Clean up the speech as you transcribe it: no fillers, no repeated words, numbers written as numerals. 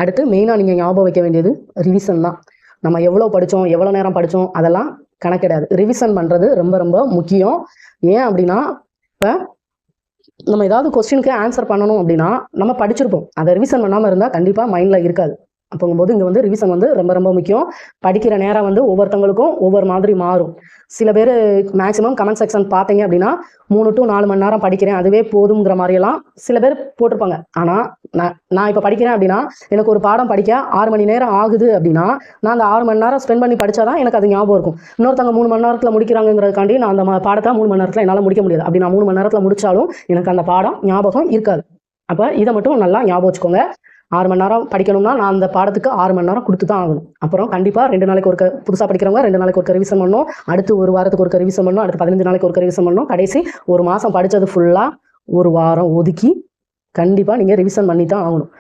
அடுத்து மெயினாக நீங்கள் ஞாபகம் வைக்க வேண்டியது ரிவிஷன் தான். நம்ம எவ்வளோ படித்தோம், எவ்வளோ நேரம் படித்தோம் அதெல்லாம் கணக்கு கிடையாது. ரிவிஷன் பண்ணுறது ரொம்ப ரொம்ப முக்கியம். ஏன் அப்படின்னா, இப்போ நம்ம ஏதாவது கொஸ்டினுக்கு ஆன்சர் பண்ணணும் அப்படின்னா நம்ம படிச்சிருப்போம், அதை ரிவிஷன் பண்ணாமல் இருந்தால் கண்டிப்பாக மைண்டில் இருக்காது. அப்போங்கும்போது இங்கே வந்து ரிவிஷன் வந்து ரொம்ப ரொம்ப முக்கியம். படிக்கிற நேரம் வந்து ஒவ்வொருத்தவங்களுக்கும் ஒவ்வொரு மாதிரி மாறும். சில பேர் மேக்ஸிமம் கமெண்ட் செக்ஷன் பார்த்தீங்க அப்படின்னா 3 to 4 மணி நேரம் படிக்கிறேன் அதுவே போதுங்கிற மாதிரியெல்லாம் சில பேர் போட்டிருப்பாங்க. ஆனால் நான் இப்போ படிக்கிறேன் அப்படின்னா எனக்கு ஒரு பாடம் படிக்க 6 மணி நேரம் ஆகுது அப்படின்னா நான் அந்த 6 மணி நேரம் ஸ்பெண்ட் பண்ணி படித்தாதான் எனக்கு அது ஞாபகம் இருக்கும். இன்னொருத்தவங்க 3 மணி நேரத்தில் முடிக்கிறாங்கிறதுக்காண்டி நான் அந்த பாடத்தை 3 மணி நேரத்தில் என்னால் முடிக்க முடியாது. அப்படி நான் 3 மணி நேரத்தில் முடித்தாலும் எனக்கு அந்த பாடம் ஞாபகம் இருக்காது. அப்போ இதை மட்டும் நல்லா ஞாபகம் வச்சுக்கோங்க. 6 மணி நேரம் படிக்கணும்னா நான் அந்த பாடத்துக்கு 6 மணி நேரம் கொடுத்து தான் ஆகணும். அப்புறம் கண்டிப்பாக 2 நாளைக்கு ஒரு புதுசாக படிக்கிறவங்க 2 நாளைக்கு ஒரு ரிவிஷன் பண்ணணும். அடுத்து ஒரு வாரத்துக்கு ஒரு ரிவிஷன் பண்ணணும். அடுத்து 15 நாளைக்கு ஒரு ரிவிஷன் பண்ணணும். கடைசி ஒரு மாதம் படித்தது ஃபுல்லாக ஒரு வாரம் ஒதுக்கி கண்டிப்பாக நீங்கள் ரிவிஷன் பண்ணி தான் ஆகணும்.